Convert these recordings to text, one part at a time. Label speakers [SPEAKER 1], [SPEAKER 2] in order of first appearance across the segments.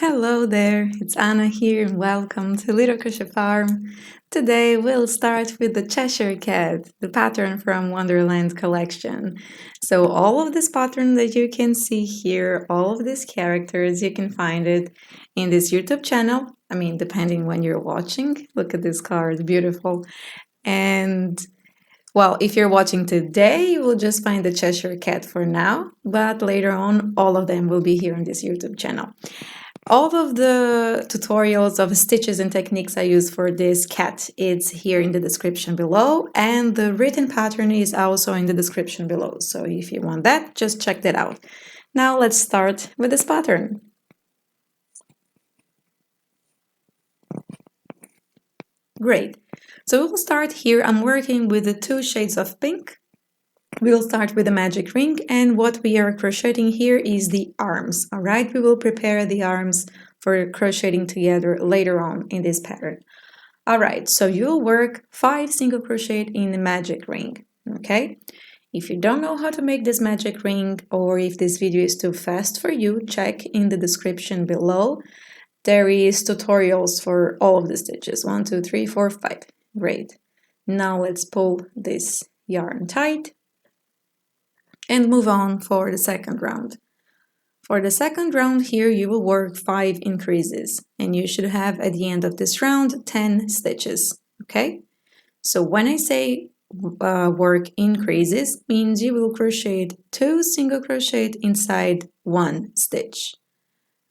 [SPEAKER 1] Hello there, it's Anna here and welcome to Little Crochet Farm. Today we'll start with the Cheshire Cat, the pattern from Wonderland Collection. So all of this pattern that you can see here, all of these characters, you can find it in this YouTube channel. I mean, depending when you're watching. Look at this card, beautiful. And well, if you're watching today, you will just find the Cheshire Cat for now, but later on, all of them will be here on this YouTube channel. All of the tutorials of stitches and techniques I use for this cat is here in the description below, and the written pattern is also in the description below. So if you want that, just check that out. Now let's start with this pattern. Great. So we'll start here. I'm working with the 2 shades of pink. We'll start with the magic ring, and what we are crocheting here is the arms. All right, we will prepare the arms for crocheting together later on in this pattern. All right, so you'll work 5 single crochet in the magic ring. Okay, if you don't know how to make this magic ring, or if this video is too fast for you, check in the description below. There is tutorials for all of the stitches. 1, 2, 3, 4, 5. Great. Now let's pull this yarn tight and move on for the second round. For the second round here, you will work 5 increases, and you should have at the end of this round 10 stitches. Okay, so when I say work increases, means you will crochet 2 single crochet inside 1 stitch.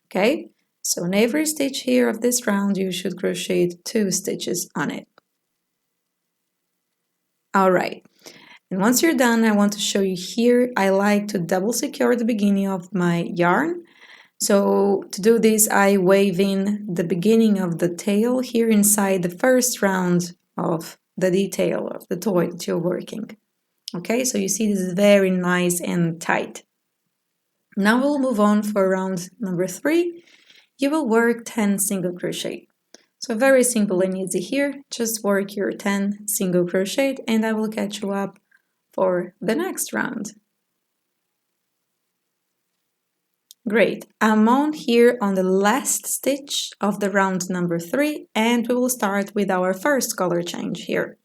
[SPEAKER 1] Okay, so in every stitch here of this round, you should crochet 2 stitches on it. All right. And once you're done, I want to show you here, I like to double secure the beginning of my yarn. So to do this, I wave in the beginning of the tail here inside the first round of the detail of the toy that you're working. Okay, so you see this is very nice and tight. Now we'll move on for round number 3. You will work 10 single crochet. So very simple and easy here. Just work your 10 single crochet and I will catch you up for the next round. Great, I'm on here on the last stitch of the round number 3 and we will start with our first color change here.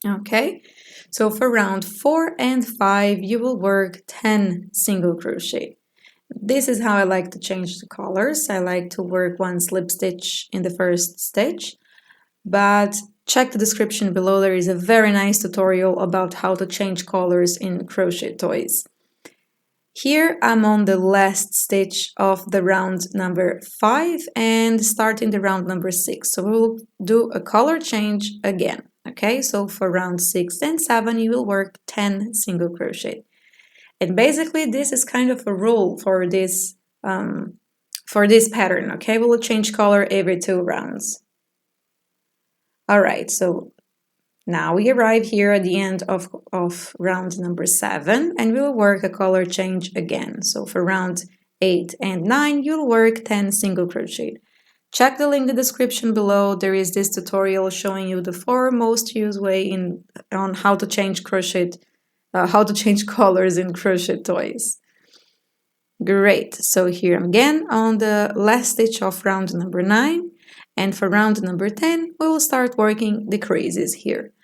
[SPEAKER 1] Okay, so for round 4 and 5 you will work 10 single crochet. This is how I like to change the colors. I like to work 1 slip stitch in the first stitch, but check the description below. There is a very nice tutorial about how to change colors in crochet toys. Here I'm on the last stitch of the round number 5 and starting the round number 6. So we'll do a color change again. Okay, so for round 6 and 7 you will work 10 single crochet. And basically this is kind of a rule for this pattern. Okay, we'll change color every 2 rounds. All right, so now we arrive here at the end of round number 7 and we'll work a color change again. So for round 8 and 9, you'll work 10 single crochet. Check the link in the description below. There is this tutorial showing you the 4 most used way on how to change colors in crochet toys. Great, so here again on the last stitch of round number 9. And for round number 10, we will start working decreases here.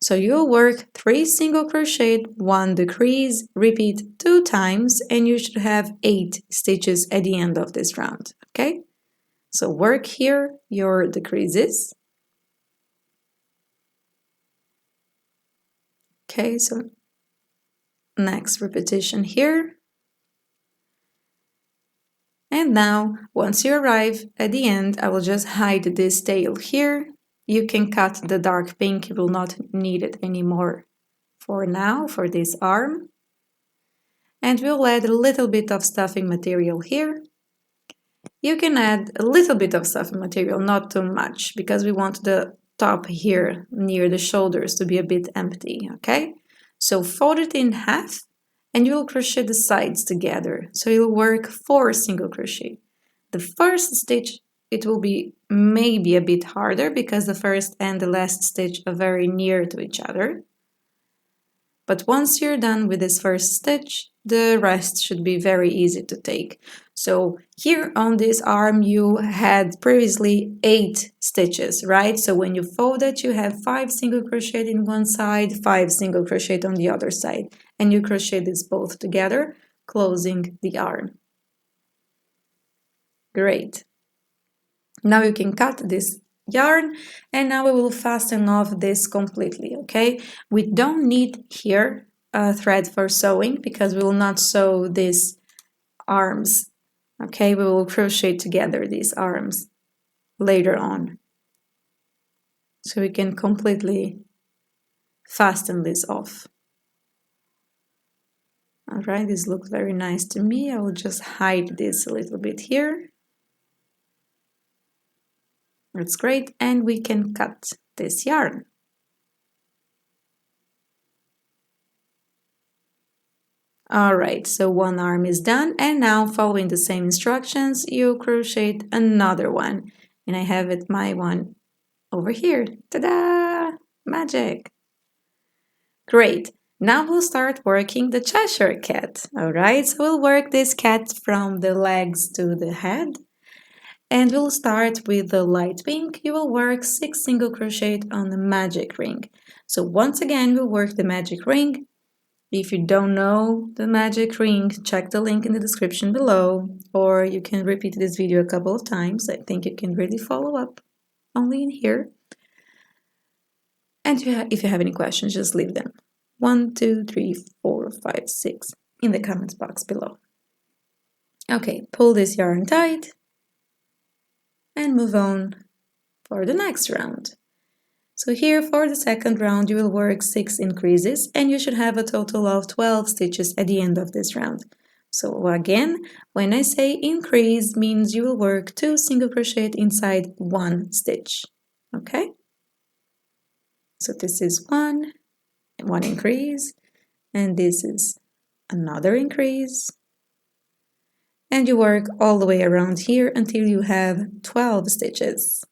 [SPEAKER 1] So you'll work 3 single crochet, 1 decrease, repeat 2 times, and you should have 8 stitches at the end of this round. Okay? So work here your decreases. Okay, so next repetition here. And now, once you arrive at the end, I will just hide this tail here. You can cut the dark pink, you will not need it anymore for now, for this arm. And we'll add a little bit of stuffing material here. You can add a little bit of stuffing material, not too much, because we want the top here near the shoulders to be a bit empty, okay? So fold it in half and you will crochet the sides together. So you'll work 4 single crochet. The first stitch, it will be maybe a bit harder because the first and the last stitch are very near to each other. But once you're done with this first stitch, the rest should be very easy to take. So here on this arm you had previously 8 stitches, right? So when you fold it, you have 5 single crochet in one side, 5 single crochet on the other side, and you crochet this both together, closing the arm. Great. Now you can cut this yarn, and now we will fasten off this completely, okay? We don't need here a thread for sewing because we will not sew these arms, okay? We will crochet together these arms later on. So we can completely fasten this off. All right, this looks very nice to me. I will just hide this a little bit here. That's great, and we can cut this yarn. All right, so one arm is done, and now following the same instructions, you crochet another one. And I have it, my one over here. Ta-da! Magic! Great. Now we'll start working the Cheshire cat. All right, so we'll work this cat from the legs to the head. And we'll start with the light pink. You will work 6 single crochet on the magic ring. So once again, we'll work the magic ring. If you don't know the magic ring, check the link in the description below, or you can repeat this video a couple of times. I think you can really follow up only in here. And if you have any questions, just leave them. 1, 2, 3, 4, 5, 6 in the comments box below. Okay, pull this yarn tight and move on for the next round. So here for the second round you will work 6 increases and you should have a total of 12 stitches at the end of this round. So again, when I say increase means you will work 2 single crochet inside 1 stitch. Okay? So this is one increase, and this is another increase. And you work all the way around here until you have 12 stitches.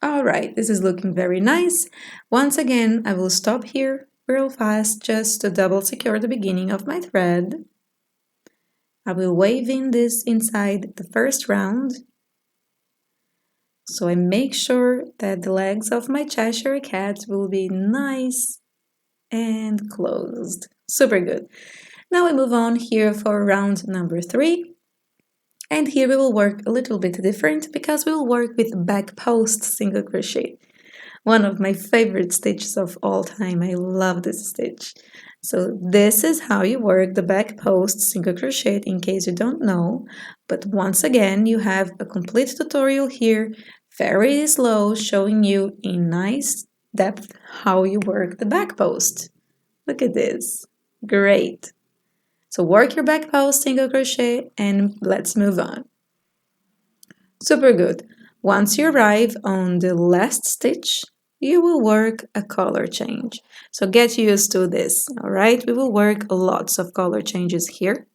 [SPEAKER 1] All right, this is looking very nice. Once again, I will stop here real fast just to double secure the beginning of my thread. I will wave in this inside the first round. So I make sure that the legs of my Cheshire cat will be nice and closed. Super good. Now we move on here for round number 3. And here we will work a little bit different because we will work with back post single crochet. One of my favorite stitches of all time. I love this stitch. So this is how you work the back post single crochet in case you don't know. But once again, you have a complete tutorial here, very slow, showing you in nice depth how you work the back post. Look at this. Great. So work your back post single crochet and let's move on. Super good. Once you arrive on the last stitch, you will work a color change. So get used to this, all right? We will work lots of color changes here.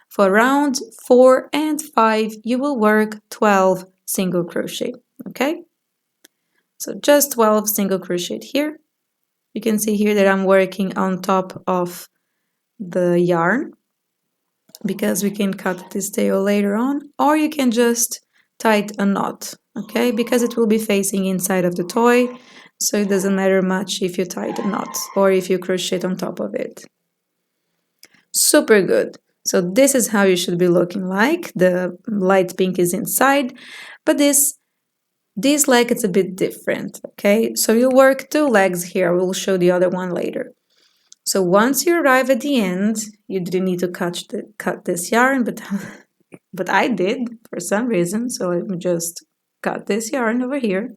[SPEAKER 1] For round 4 and 5, you will work 12 single crochet, okay? So just 12 single crochet here. You can see here that I'm working on top of the yarn because we can cut this tail later on, or you can just tie a knot, okay, because it will be facing inside of the toy, so it doesn't matter much if you tie a knot or if you crochet on top of it. Super good. So this is how you should be looking like. The light pink is inside, but this leg is a bit different, okay? So you work 2 legs here. We'll show the other one later. So once you arrive at the end, you didn't need to cut this yarn, but I did for some reason. So let me just cut this yarn over here.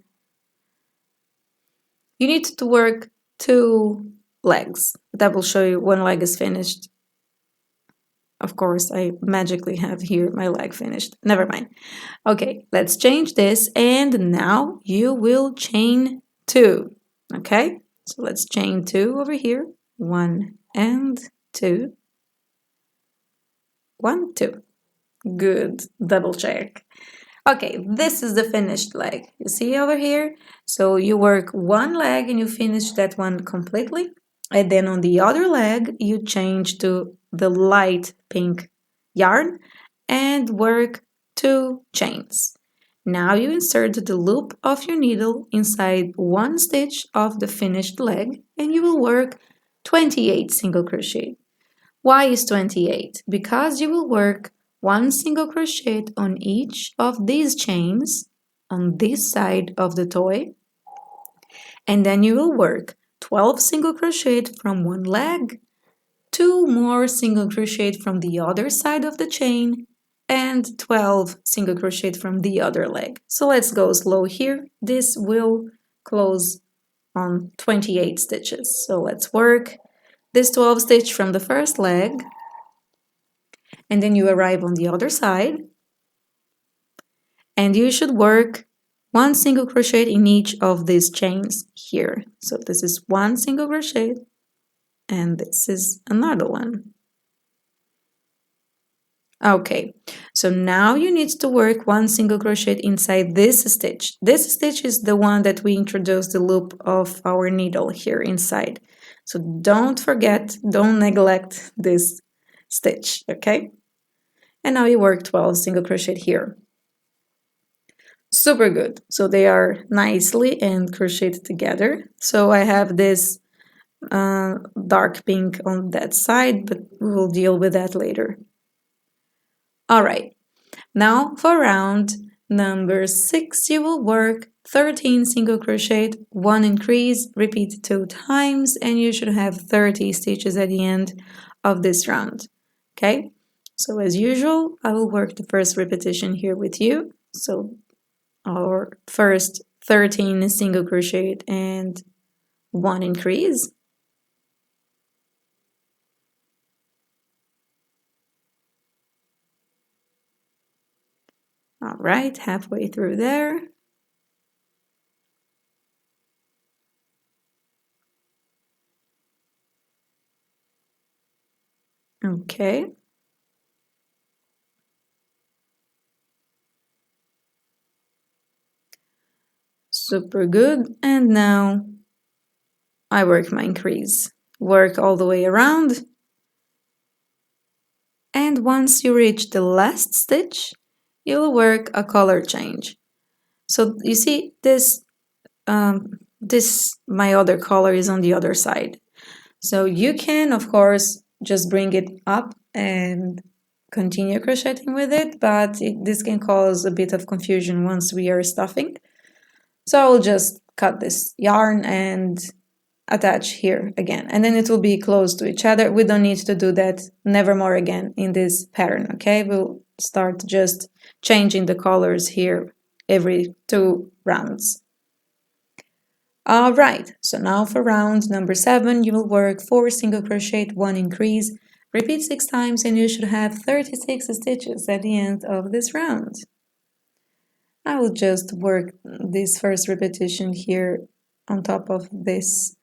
[SPEAKER 1] You need to work 2 legs. That will show you one leg is finished. Of course, I magically have here my leg finished. Never mind. Okay, let's change this. And now you will chain 2. Okay, so let's chain 2 over here. 1 and 2. 1, 2. Good. Double check. Okay, this is the finished leg. You see over here? So you work one leg and you finish that one completely. And then on the other leg, you change to the light pink yarn and work 2 chains. Now you insert the loop of your needle inside one stitch of the finished leg and you will work 28 single crochet. Why is 28? Because you will work 1 single crochet on each of these chains on this side of the toy, and then you will work 12 single crochet from one leg, 2 more single crochet from the other side of the chain, and 12 single crochet from the other leg. So let's go slow here. This will close on 28 stitches. So let's work this 12 stitch from the first leg, and then you arrive on the other side, and you should work 1 single crochet in each of these chains here. So this is 1 single crochet and this is another one. Okay, so now you need to work 1 single crochet inside this stitch. This stitch is the one that we introduced the loop of our needle here inside. So don't forget, don't neglect this stitch, okay? And now you work 12 single crochet here. Super good. So they are nicely and crocheted together. So I have this dark pink on that side, but we will deal with that later. All right. Now for round number 6, you will work 13 single crochet, 1 increase, repeat 2 times, and you should have 30 stitches at the end of this round. Okay? So as usual, I will work the first repetition here with you. So our first 13 single crochet and 1 increase. All right, halfway through there. Okay. Super good. And now I work my increase. Work all the way around. And once you reach the last stitch, you'll work a color change. So you see this, my other color is on the other side. So you can, of course, just bring it up and continue crocheting with it, but this can cause a bit of confusion once we are stuffing. So I'll just cut this yarn and attach here again, and then it will be close to each other. We don't need to do that never more again in this pattern, okay? We'll start just changing the colors here every 2 rounds. All right, so now for round number 7, you will work 4 single crochet, 1 increase, repeat 6 times, and you should have 36 stitches at the end of this round. I will just work this first repetition here on top of this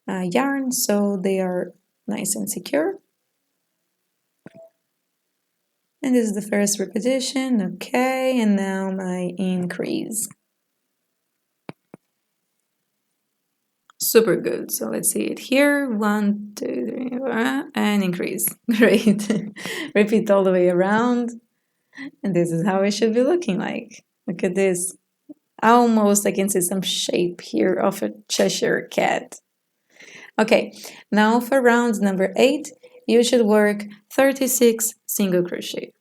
[SPEAKER 1] yarn so they are nice and secure. And this is the first repetition, okay, and now my increase. Super good. So let's see it here. 1, 2, 3, and increase. Great. Repeat all the way around. And this is how it should be looking like. Look at this. Almost I can see some shape here of a Cheshire cat. Okay, now for round number 8, you should work 36 single crochet.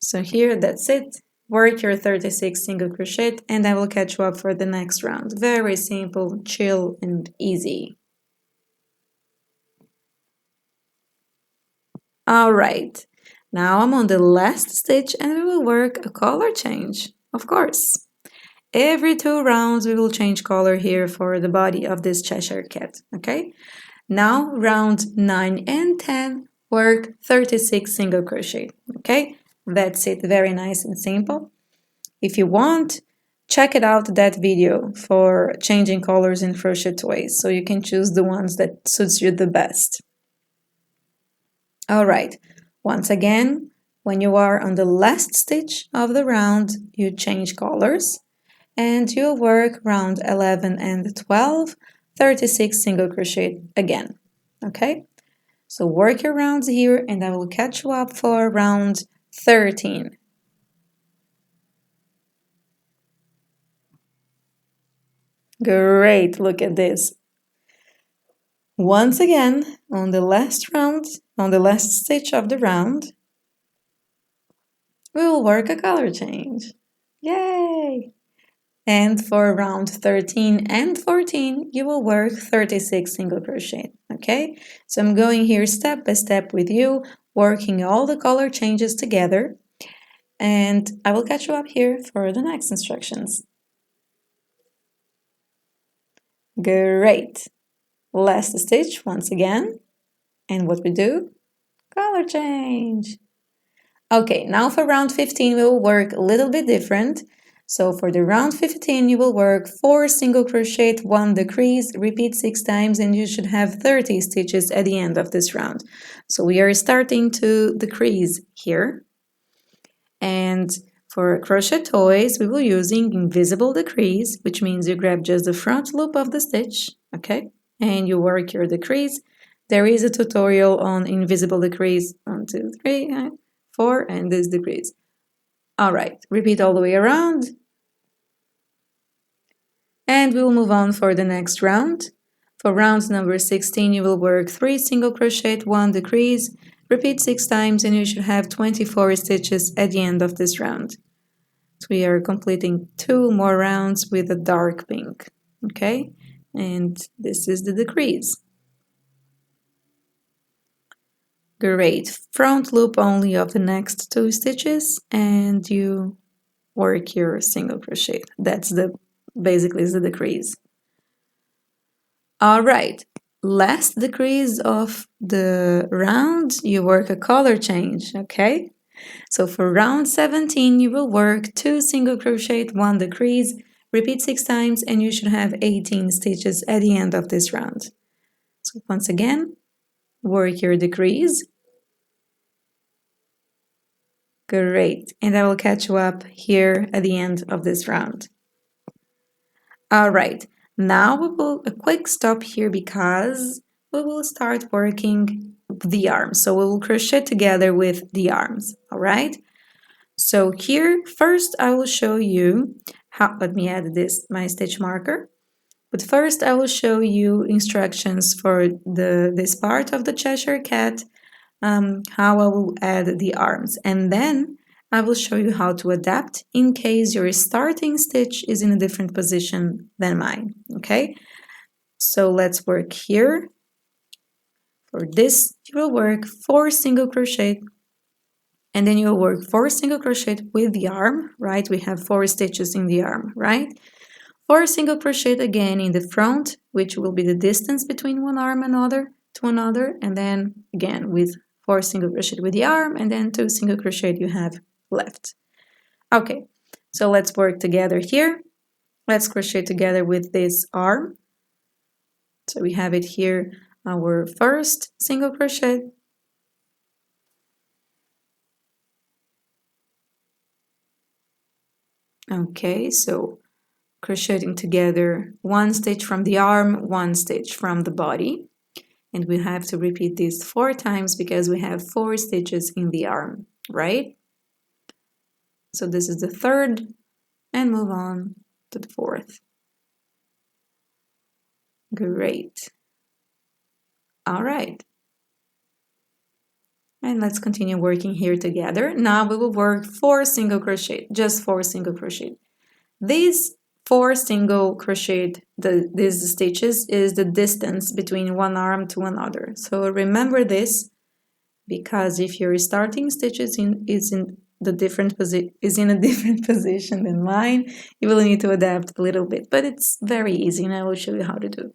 [SPEAKER 1] So here, that's it. Work your 36 single crochet and I will catch you up for the next round. Very simple, chill and easy. All right, now I'm on the last stitch and we will work a color change, of course. Every 2 rounds we will change color here for the body of this Cheshire cat, okay? Now round 9 and 10, work 36 single crochet, okay? That's it, very nice and simple. If you want, check it out, that video for changing colors in crochet toys, so you can choose the ones that suits you the best. All right, once again, When you are on the last stitch of the round, you change colors and you'll work round 11 and 12, 36 single crochet again. Okay, so work your rounds here and I will catch you up for round 13. Great, look at this. Once again, on the last round, on the last stitch of the round, we will work a color change. Yay! And for round 13 and 14, you will work 36 single crochet, okay? So I'm going here step by step with you, working all the color changes together, and I will catch you up here for the next instructions. Great! Last stitch once again, and what we do? Color change. Okay, now for round 15 we will work a little bit different. So for the round 15 you will work 4 single crochet, 1 decrease, repeat 6 times and you should have 30 stitches at the end of this round. So we are starting to decrease here. And for crochet toys we will using invisible decrease, which means you grab just the front loop of the stitch, okay? And you work your decrease. There is a tutorial on invisible decrease. 1, 2, 3, 4, and this decrease. All right, repeat all the way around. And we will move on for the next round. For round number 16, you will work 3 single crochet, 1 decrease, repeat 6 times, and you should have 24 stitches at the end of this round. So we are completing 2 more rounds with a dark pink, okay? And this is the decrease. Great, front loop only of the next 2 stitches, and you work your single crochet. That's basically is the decrease. All right, last decrease of the round, you work a color change, okay? So for round 17, you will work 2 single crochet, 1 decrease, repeat 6 times, and you should have 18 stitches at the end of this round. So once again, work your decrease. Great, and I will catch you up here at the end of this round. All right, now we will a quick stop here because we will start working the arms. So we will crochet together with the arms, all right? So here, first I will show you how, let me add my stitch marker. But first I will show you instructions for this part of the Cheshire cat, how I will add the arms. And then I will show you how to adapt in case your starting stitch is in a different position than mine, okay? So let's work here. For this, you will work 4 single crochet, and then you'll work 4 single crochet with the arm, right? We have 4 stitches in the arm, right? 4 single crochet again in the front, which will be the distance between one arm and another, and then again with 4 single crochet with the arm, and then 2 single crochet you have left. Okay, so let's work together here. Let's crochet together with this arm. So we have it here, our first single crochet. Okay, so crocheting together 1 stitch from the arm, 1 stitch from the body. And we have to repeat this 4 times because we have 4 stitches in the arm, right? So this is the third, and move on to the fourth. Great. All right. And let's continue working here together. Now we will work 4 single crochet, just 4 single crochet. These 4 single crochet, these stitches is the distance between one arm to another. So remember this, because if your starting stitch is in a different position than mine, you will need to adapt a little bit, but it's very easy and I will show you how to do.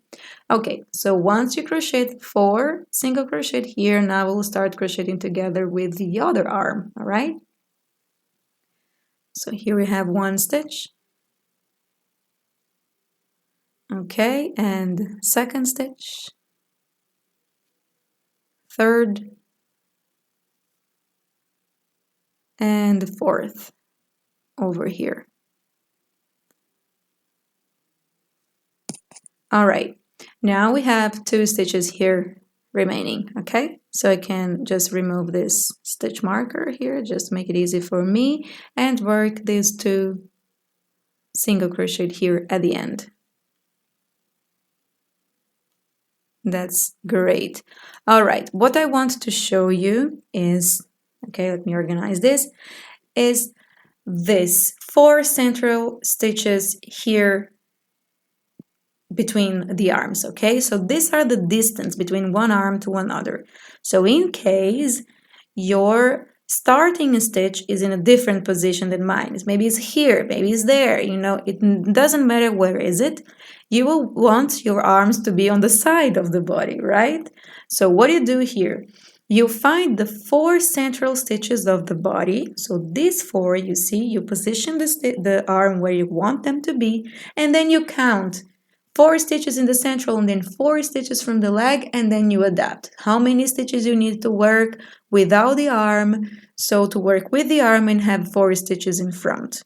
[SPEAKER 1] Okay, so once you crochet 4 single crochet here, now we'll start crocheting together with the other arm, all right? So here we have 1 stitch. Okay, and second stitch, third, and the fourth over here. All right, now we have 2 stitches here remaining, okay? So I can just remove this stitch marker here, just make it easy for me, and work these 2 single crochet here at the end. That's great. All right, what I want to show you is, okay, let me organize this, is this 4 central stitches here between the arms, okay? So these are the distance between one arm to another. So in case your starting stitch is in a different position than mine, maybe it's here, maybe it's there, you know, it doesn't matter where is it, you will want your arms to be on the side of the body, right? So what you do here, you find the 4 central stitches of the body. So these 4, you see, you position the arm where you want them to be, and then you count 4 stitches in the central and then 4 stitches from the leg, and then you adapt how many stitches you need to work without the arm, so to work with the arm and have 4 stitches in front.